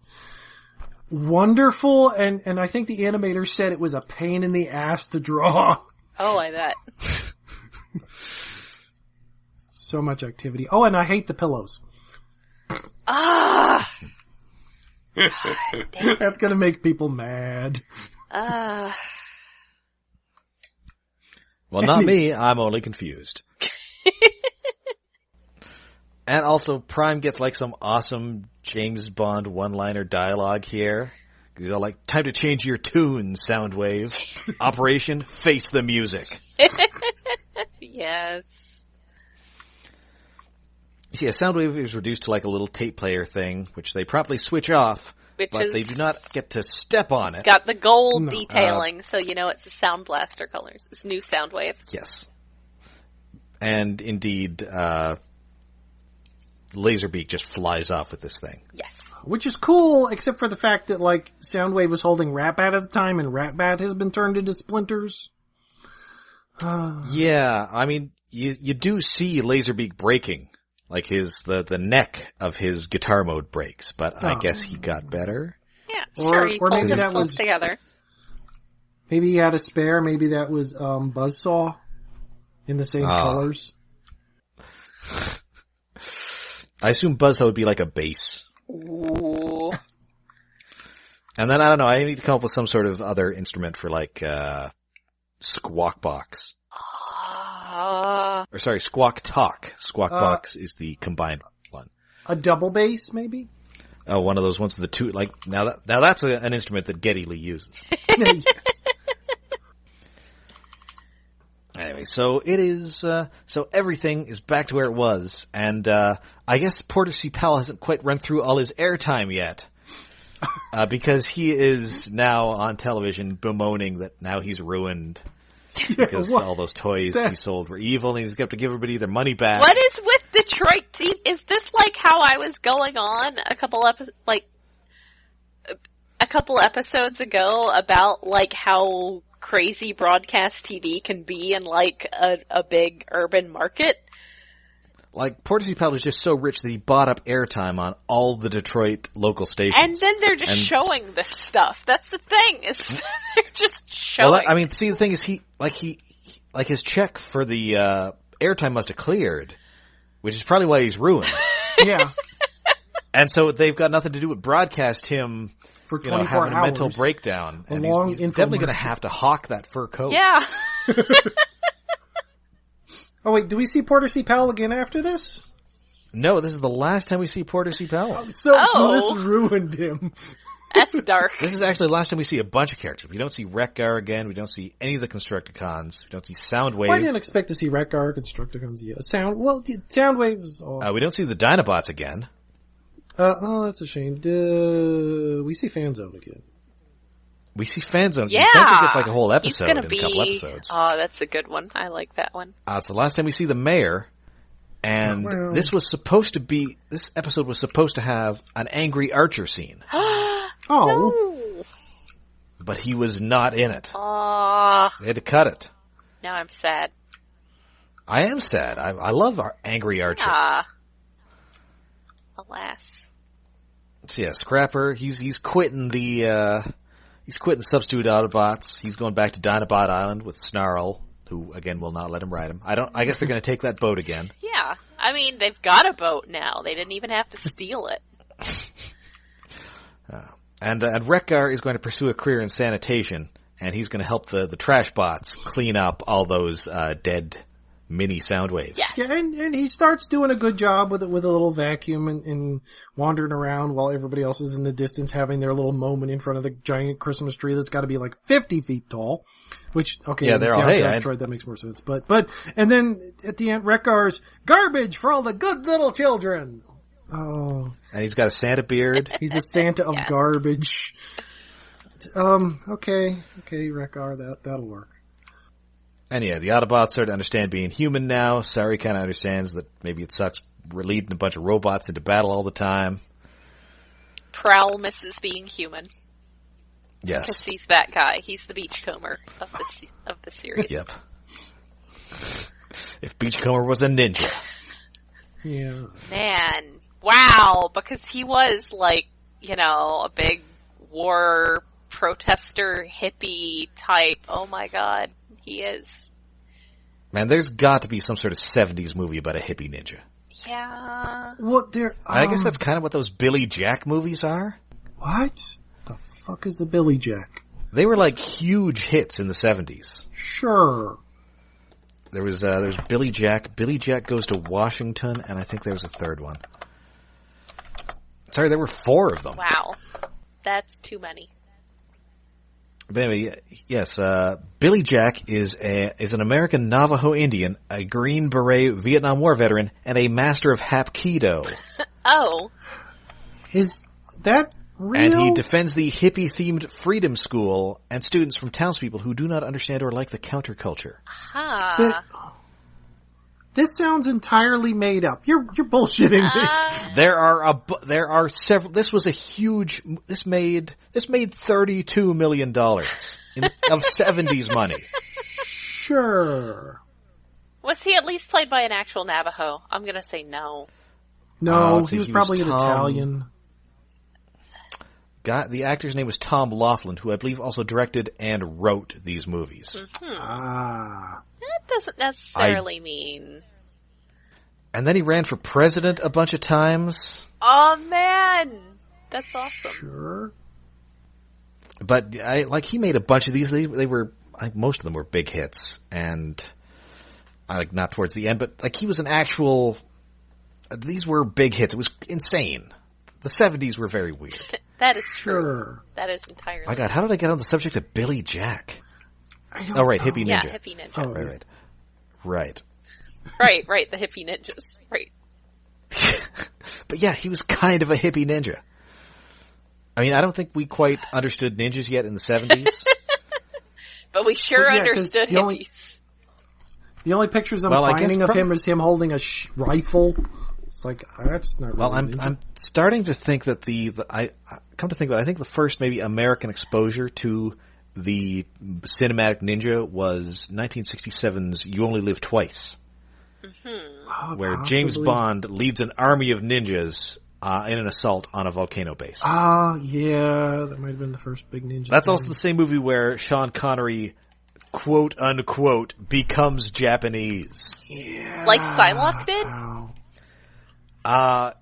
wonderful and I think the animator said it was a pain in the ass to draw. Oh, I bet. So much activity. Oh, and I hate the pillows. Ah! That's gonna make people mad. Well, not me. I'm only confused. And also, Prime gets like some awesome James Bond one-liner dialogue here. He's all like, time to change your tune, Soundwave. Operation Face the Music. Yes. See, a Soundwave is reduced to like a little tape player thing, which they promptly switch off, but they do not get to step on it. Got the gold detailing, so you know it's the Sound Blaster colors. It's new Soundwave. Yes. And indeed, Laserbeak just flies off with this thing. Yes. Which is cool, except for the fact that, like, Soundwave was holding Ratbat at the time, and Ratbat has been turned into splinters. Yeah, I mean, you do see Laserbeak breaking. Like the neck of his guitar mode breaks, but I guess he got better. Yeah, sure, he pulled maybe his close together. Maybe he had a spare, maybe that was, Buzzsaw in the same colors. I assume Buzzsaw would be like a bass. Ooh. And then, I don't know, I need to come up with some sort of other instrument for like, Squawk Box. Or sorry, Squawk Talk. Squawk Box is the combined one. A double bass, maybe? Oh, one of those ones with the two, like, now that's an instrument that Geddy Lee uses. Yes. Anyway, so it is, so everything is back to where it was, and, I guess Porter C. Powell hasn't quite run through all his airtime yet. Because he is now on television bemoaning that now he's ruined. Because all those toys he sold were evil and he's going to give everybody their money back. What is with Detroit? See, is this like how I was going on a couple episodes ago about like how crazy broadcast TV can be in like a big urban market? Like, Porter C. Powell was just so rich that he bought up airtime on all the Detroit local stations. And then they're just showing this stuff. That's the thing, is they're just showing. Well, I mean, see, the thing is, he his check for the, airtime must have cleared, which is probably why he's ruined. Yeah. And so they've got nothing to do with broadcast him, for 24 having hours. a mental breakdown. And he's definitely going to have to hawk that fur coat. Yeah. Oh wait, do we see Porter C. Powell again after this? No, this is the last time we see Porter C. Powell. So this ruined him. That's dark. This is actually the last time we see a bunch of characters. We don't see Wreck-Gar again. We don't see any of the Constructicons. We don't see Soundwave. Well, I didn't expect to see Wreck-Gar, Constructicons. Yeah, Soundwave is all. We don't see the Dinobots again. That's a shame. We see Fanzone again. We see Fanzone. Yeah. Fanzone gets like a whole episode He's gonna in be... a couple episodes. Oh, that's a good one. I like that one. It's the last time we see the mayor. And this episode was supposed to have an angry Archer scene. No. But he was not in it. Aww. They had to cut it. Now I'm sad. I am sad. I love our angry Archer. Alas. So yeah, Scrapper, he's quitting the substitute Autobots. He's going back to Dinobot Island with Snarl, who again will not let him ride him. I guess they're going to take that boat again. Yeah. I mean, they've got a boat now. They didn't even have to steal it. And Wreck-Gar is going to pursue a career in sanitation, and he's going to help the trash bots clean up all those dead mini Soundwaves. Yes. Yeah, and he starts doing a good job with a little vacuum and wandering around while everybody else is in the distance having their little moment in front of the giant Christmas tree that's got to be like 50 feet tall. Which, okay, yeah, they're all, hey, Detroit, that makes more sense. But, and then at the end, Wreck-Gar's garbage for all the good little children. Oh. And he's got a Santa beard. He's the Santa of garbage. Okay, Wreck-Gar, that'll work. And yeah, the Autobots start to understand being human now. Sari kind of understands that maybe it sucks we're leading a bunch of robots into battle all the time. Prowl misses being human. Yes. Because he's that guy. He's the beachcomber of the series. Yep. If Beachcomber was a ninja. Yeah. Man. Wow. Because he was like, a big war protester hippie type. Oh my god. He is. Man, there's got to be some sort of 70s movie about a hippie ninja. Yeah. What I guess that's kind of what those Billy Jack movies are. What? The fuck is a Billy Jack? They were like huge hits in the 70s. Sure. There's Billy Jack. Billy Jack Goes to Washington, and I think there was a third one. Sorry, there were 4 of them. Wow. That's too many. But anyway, yes, Billy Jack is an American Navajo Indian, a Green Beret Vietnam War veteran, and a master of Hapkido. Oh. Is that real? And he defends the hippie-themed Freedom School and students from townspeople who do not understand or like the counterculture. Huh. This sounds entirely made up. You're bullshitting me. There are several. This was a huge. This made $32 million of 70s money. Sure. Was he at least played by an actual Navajo? I'm gonna say no. No, he was probably an Italian. The actor's name was Tom Laughlin, who I believe also directed and wrote these movies. Mm-hmm. That doesn't necessarily mean. And then he ran for president a bunch of times. Oh man, that's awesome. Sure. But he made a bunch of these. They were most of them were big hits, and not towards the end, but he was an actual. These were big hits. It was insane. The 70s were very weird. That is true. Sure. That is entirely. My God, how did I get on the subject of Billy Jack? Hippie Ninja. Yeah, hippie ninja. Oh, right. Right, the hippie ninjas. Right. But yeah, he was kind of a hippie ninja. I mean, I don't think we quite understood ninjas yet in the 70s. But we sure understood hippies. The only pictures I'm finding of him is him holding a rifle. It's like, that's not really I'm starting to think that I come to think about it, I think the first maybe American exposure to the cinematic ninja was 1967's You Only Live Twice. Mm-hmm. Where James Bond leads an army of ninjas in an assault on a volcano base. Yeah, that might have been the first big ninja. That's also the same movie where Sean Connery, quote unquote, becomes Japanese. Yeah. Like Psylocke did? More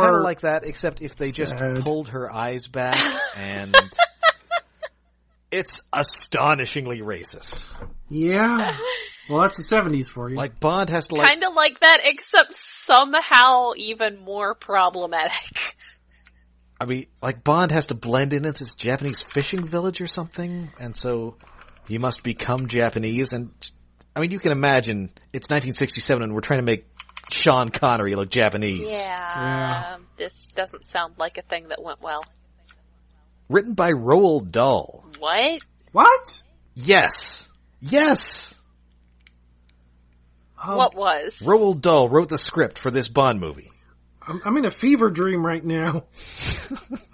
kind of like that, except if they just pulled her eyes back, and it's astonishingly racist. Yeah. Well, that's the 70s for you. Like Bond has to Kind of like that, except somehow even more problematic. I mean, like Bond has to blend in at this Japanese fishing village or something, and so he must become Japanese. And I mean, you can imagine it's 1967 and we're trying to make Sean Connery look Japanese. Yeah. This doesn't sound like a thing that went well. Written by Roald Dahl. What? What? Yes. What was? Roald Dahl wrote the script for this Bond movie. I'm in a fever dream right now.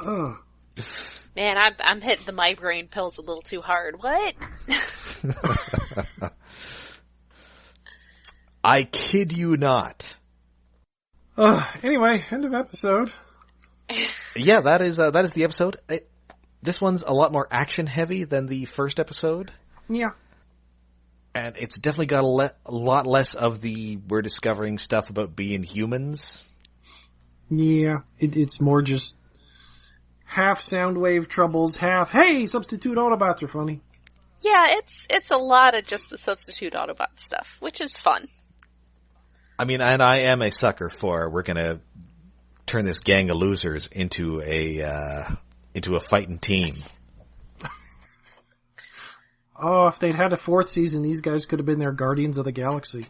Man, I'm hitting the migraine pills a little too hard. What? I kid you not. Anyway, end of episode. Yeah, that is the episode. This one's a lot more action heavy than the first episode. Yeah. And it's definitely got a lot less of the we're discovering stuff about being humans. Yeah, it's more just half Soundwave troubles, half, hey, substitute Autobots are funny. Yeah, it's a lot of just the substitute Autobot stuff, which is fun. I mean, and I am a sucker for we're gonna turn this gang of losers into a fighting team. Oh, if they'd had a fourth season, these guys could have been their Guardians of the Galaxy.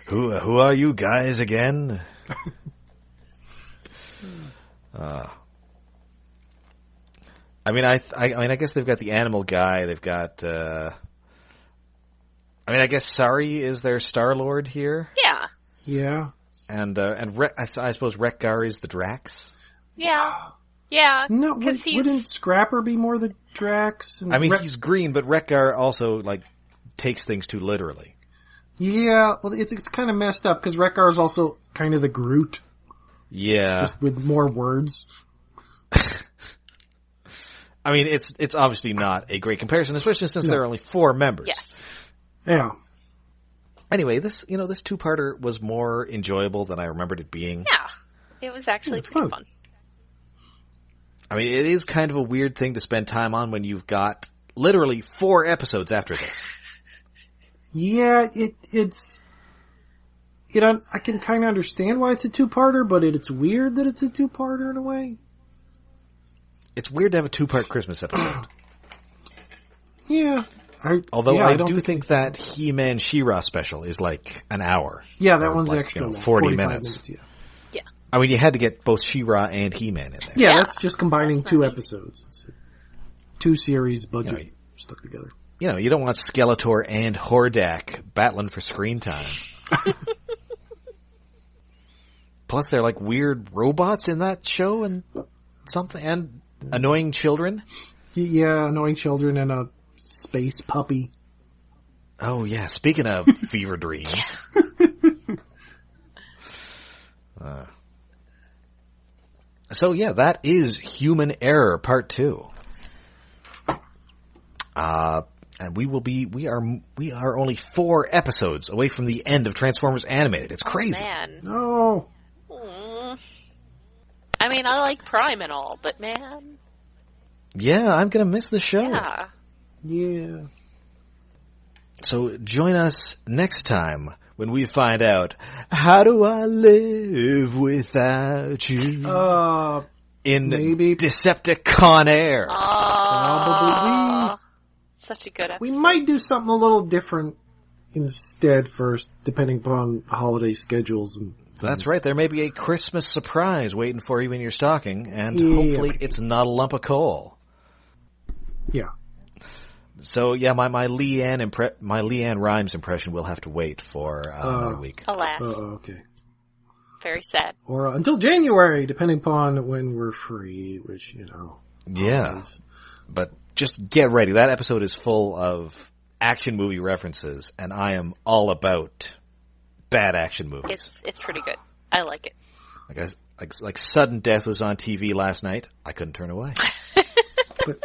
Who are you guys again? I mean, I guess they've got the animal guy. They've got. I guess Sari is their Star-Lord here. Yeah. Yeah. And I suppose Wreck-Gar is the Drax. Yeah. Yeah. No, wouldn't Scrapper be more the Drax? I mean, he's green, but Wreck-Gar also takes things too literally. Yeah, well, it's kind of messed up because Wreck-Gar is also kind of the Groot. Yeah. Just with more words. I mean, it's obviously not a great comparison, especially since there are only 4 members. Yes. Yeah. Anyway, this two-parter was more enjoyable than I remembered it being. Yeah. It was actually pretty fun. I mean, it is kind of a weird thing to spend time on when you've got literally 4 episodes after this. Yeah, I can kind of understand why it's a two-parter, but it's weird that it's a two-parter in a way. It's weird to have a 2-part Christmas episode. Yeah. I do think that He-Man She-Ra special is like an hour. Yeah, that one's extra. 40 minutes. Yeah. I mean, you had to get both She-Ra and He-Man in there. Yeah, that's just combining 2 episodes. It's a 2-series budget stuck together. You know, you don't want Skeletor and Hordak battling for screen time. Plus, they're like weird robots in that show and something, and annoying children. Yeah, annoying children and a space puppy. Oh yeah, speaking of fever dreams. So yeah, that is Human Error Part 2. And we are only 4 episodes away from the end of Transformers Animated. It's crazy. Oh, man. No. I mean, I like Prime and all, but man. Yeah, I'm gonna miss the show. Yeah. So join us next time when we find out, how do I live without you? In maybe Decepticon Air. Probably such a good episode. we might do something a little different instead first, depending upon holiday schedules and things. That's right. There may be a Christmas surprise waiting for you in your stocking, and hopefully it's not a lump of coal. Yeah. So yeah, my Leanne Rimes impression will have to wait for another week. Alas. Okay. Very sad. Or until January, depending upon when we're free, which, Yeah. Always. But just get ready. That episode is full of action movie references, and I am all about bad action movies. It's pretty good. I like it. Like Sudden Death was on TV last night. I couldn't turn away. But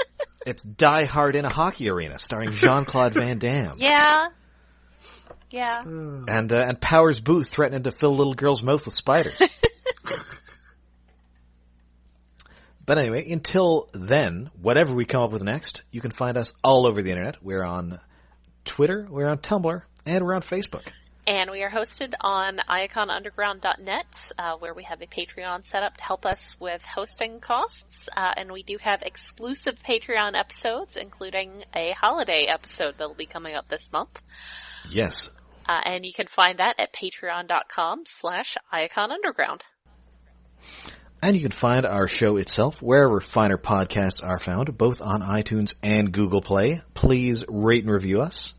it's Die Hard in a Hockey Arena, starring Jean-Claude Van Damme. Yeah. Yeah. And Powers Booth threatening to fill little girl's mouth with spiders. But anyway, until then, whatever we come up with next, you can find us all over the internet. We're on Twitter, we're on Tumblr, and we're on Facebook. And we are hosted on iaconunderground.net, where we have a Patreon set up to help us with hosting costs. And we do have exclusive Patreon episodes, including a holiday episode that will be coming up this month. Yes. And you can find that at patreon.com/iaconunderground. And you can find our show itself wherever finer podcasts are found, both on iTunes and Google Play. Please rate and review us.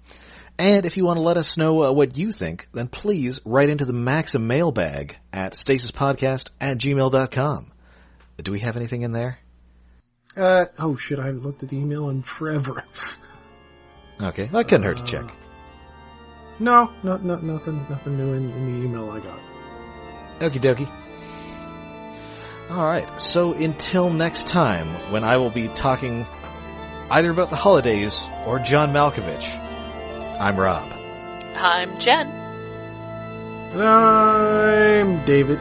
And if you want to let us know what you think, then please write into the Maxim mailbag at stasispodcast@gmail.com. Do we have anything in there? Oh shit, I haven't looked at the email in forever. Okay, that couldn't hurt to check. No, nothing new in the email I got. Okie dokie. Alright, so until next time, when I will be talking either about the holidays or John Malkovich, I'm Rob. I'm Jen. I'm David.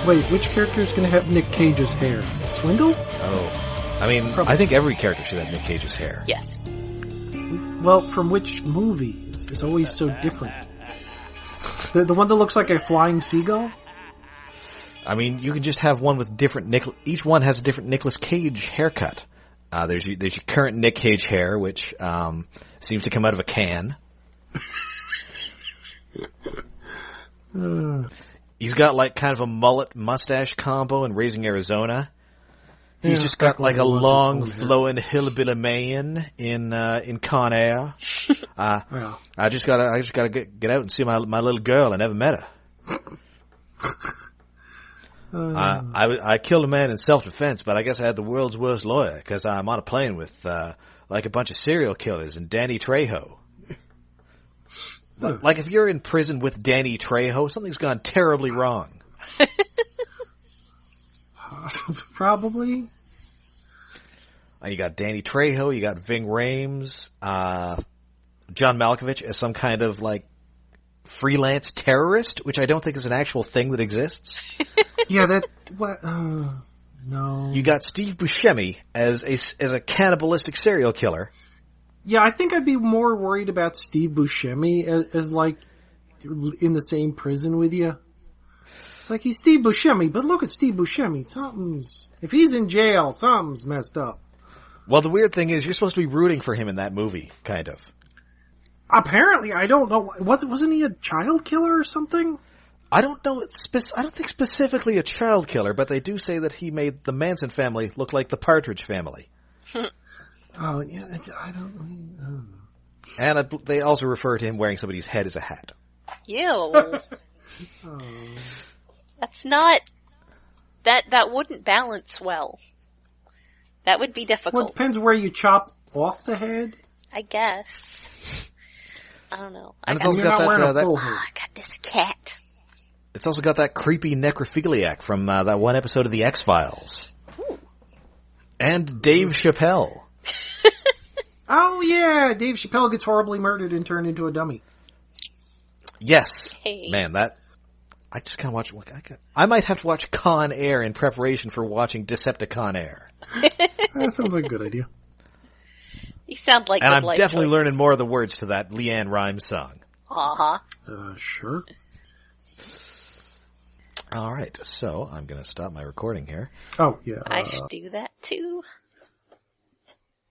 Wait, which character is going to have Nick Cage's hair? Swindle? Oh. I mean, Probably. I think every character should have Nick Cage's hair. Yes. Well, from which movie? It's always so different. The one that looks like a flying seagull? I mean, you can just have one with different each one has a different Nicolas Cage haircut. There's your current Nick Cage hair, which seems to come out of a can. He's got like kind of a mullet mustache combo in Raising Arizona. He's just got like a long flowing hillbilly man in Con Air. Yeah. I just gotta get out and see my little girl. I never met her. I killed a man in self-defense, but I guess I had the world's worst lawyer because I'm on a plane with like a bunch of serial killers and Danny Trejo. Like if you're in prison with Danny Trejo, something's gone terribly wrong. Probably. You got Danny Trejo, you got Ving Rhames, John Malkovich as some kind of like freelance terrorist, which I don't think is an actual thing that exists. Yeah, that what? No. You got Steve Buscemi as a cannibalistic serial killer. Yeah, I think I'd be more worried about Steve Buscemi as like in the same prison with you. It's like he's Steve Buscemi, but look at Steve Buscemi. If he's in jail, something's messed up. Well, the weird thing is you're supposed to be rooting for him in that movie, kind of. Apparently, I don't know. Wasn't he a child killer or something? I don't know. I don't think specifically a child killer, but they do say that he made the Manson family look like the Partridge family. Oh, yeah, I don't know. And they also refer to him wearing somebody's head as a hat. Ew. That's not... That wouldn't balance well. That would be difficult. Well, it depends where you chop off the head. I guess. I don't know. And it's also got that I got this cat. It's also got that creepy necrophiliac from that one episode of The X-Files. Ooh. And Dave Chappelle. Oh, yeah. Dave Chappelle gets horribly murdered and turned into a dummy. Yes. Hey. Man, I just kind of watch... I might have to watch Con Air in preparation for watching Decepticon Air. That sounds like a good idea. You sound like and good I'm life definitely choices. learning more of the words to that Leanne Rimes song. Uh-huh. Sure. All right, so I'm going to stop my recording here. Oh, yeah. I should do that too.